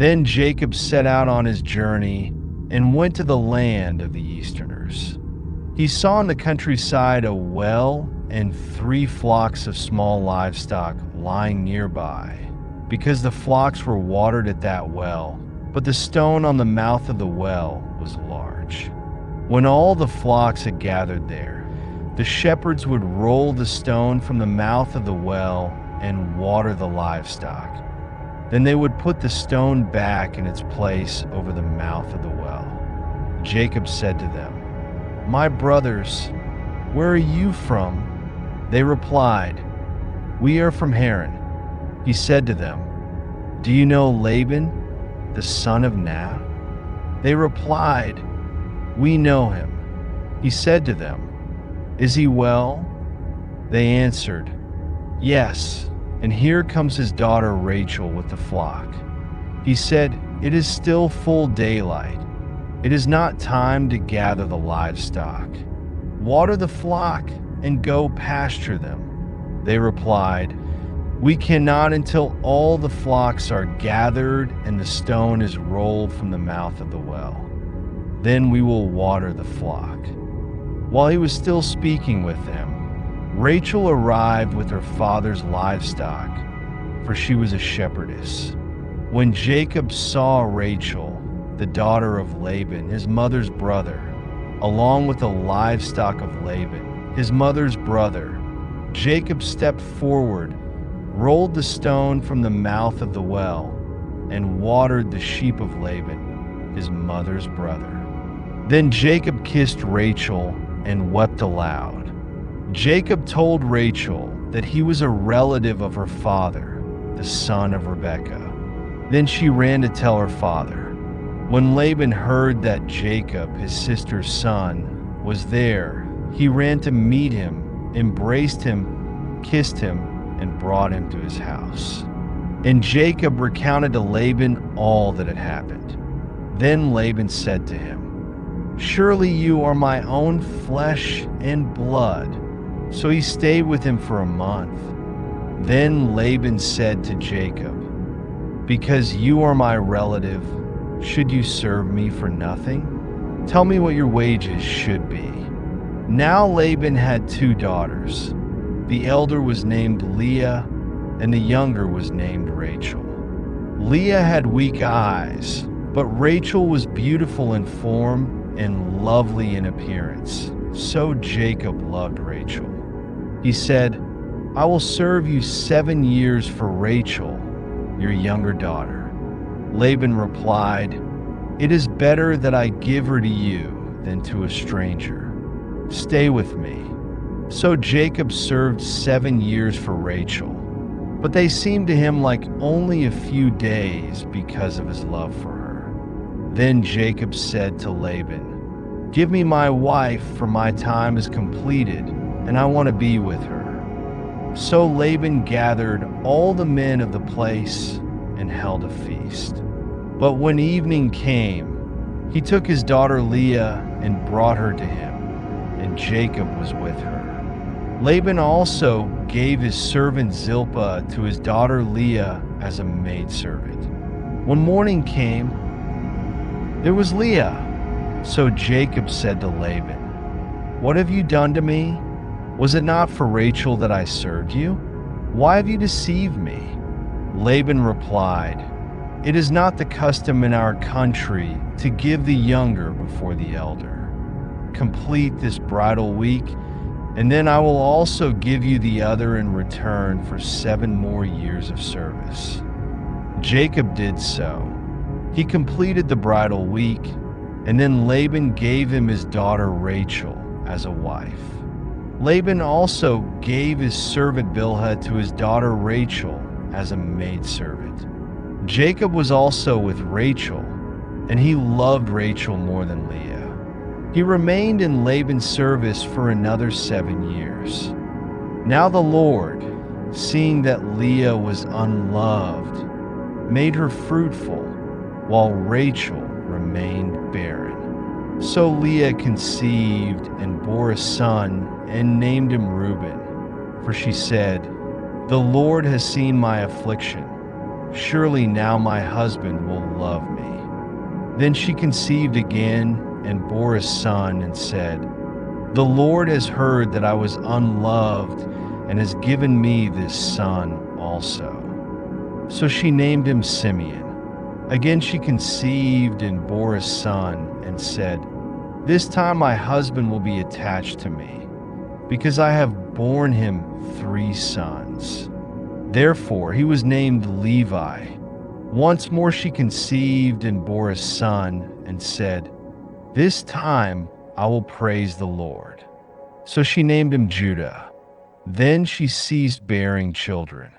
Then Jacob set out on his journey and went to the land of the Easterners. He saw in the countryside a well and 3 flocks of small livestock lying nearby, because the flocks were watered at that well, but the stone on the mouth of the well was large. When all the flocks had gathered there, the shepherds would roll the stone from the mouth of the well and water the livestock. Then they would put the stone back in its place over the mouth of the well. Jacob said to them, "My brothers, where are you from?" They replied, "We are from Haran." He said to them, "Do you know Laban, the son of Nahor?" They replied, "We know him." He said to them, "Is he well?" They answered, "Yes, and here comes his daughter Rachel with the flock." He said, "It is still full daylight. It is not time to gather the livestock. Water the flock and go pasture them." They replied, "We cannot until all the flocks are gathered and the stone is rolled from the mouth of the well. Then we will water the flock." While he was still speaking with them, Rachel arrived with her father's livestock, for she was a shepherdess. When Jacob saw Rachel, the daughter of Laban, his mother's brother, along with the livestock of Laban, his mother's brother, Jacob stepped forward, rolled the stone from the mouth of the well, and watered the sheep of Laban, his mother's brother. Then Jacob kissed Rachel and wept aloud. Jacob told Rachel that he was a relative of her father, the son of Rebekah. Then she ran to tell her father. When Laban heard that Jacob, his sister's son, was there, he ran to meet him, embraced him, kissed him, and brought him to his house. And Jacob recounted to Laban all that had happened. Then Laban said to him, "Surely you are my own flesh and blood." So he stayed with him for a month. Then Laban said to Jacob, "Because you are my relative, should you serve me for nothing? Tell me what your wages should be." Now Laban had 2 daughters. The elder was named Leah, and the younger was named Rachel. Leah had weak eyes, but Rachel was beautiful in form and lovely in appearance. So Jacob loved Rachel. He said, "I will serve you 7 years for Rachel, your younger daughter." Laban replied, "It is better that I give her to you than to a stranger. Stay with me." So Jacob served 7 years for Rachel, but they seemed to him like only a few days because of his love for her. Then Jacob said to Laban, "Give me my wife, for my time is completed, and I want to be with her." So Laban gathered all the men of the place and held a feast. But when evening came, he took his daughter Leah and brought her to him, and Jacob was with her. Laban also gave his servant Zilpah to his daughter Leah as a maidservant. When morning came, there was Leah. So Jacob said to Laban, "What have you done to me? Was it not for Rachel that I served you? Why have you deceived me?" Laban replied, "It is not the custom in our country to give the younger before the elder. Complete this bridal week, and then I will also give you the other in return for 7 more years of service." Jacob did so. He completed the bridal week, and then Laban gave him his daughter Rachel as a wife. Laban also gave his servant Bilhah to his daughter Rachel as a maidservant. Jacob was also with Rachel, and he loved Rachel more than Leah. He remained in Laban's service for another 7 years. Now the Lord, seeing that Leah was unloved, made her fruitful, while Rachel remained barren. So Leah conceived and bore a son and named him Reuben, for she said, "The Lord has seen my affliction, "Surely now my husband will love me." Then she conceived again and bore a son and said, "The Lord has heard that I was unloved and has given me this son also." So she named him Simeon. Again she conceived and bore a son and said, "This time my husband will be attached to me, because I have borne him 3 sons." Therefore he was named Levi. Once more she conceived and bore a son and said, "This time I will praise the Lord." So she named him Judah. Then she ceased bearing children.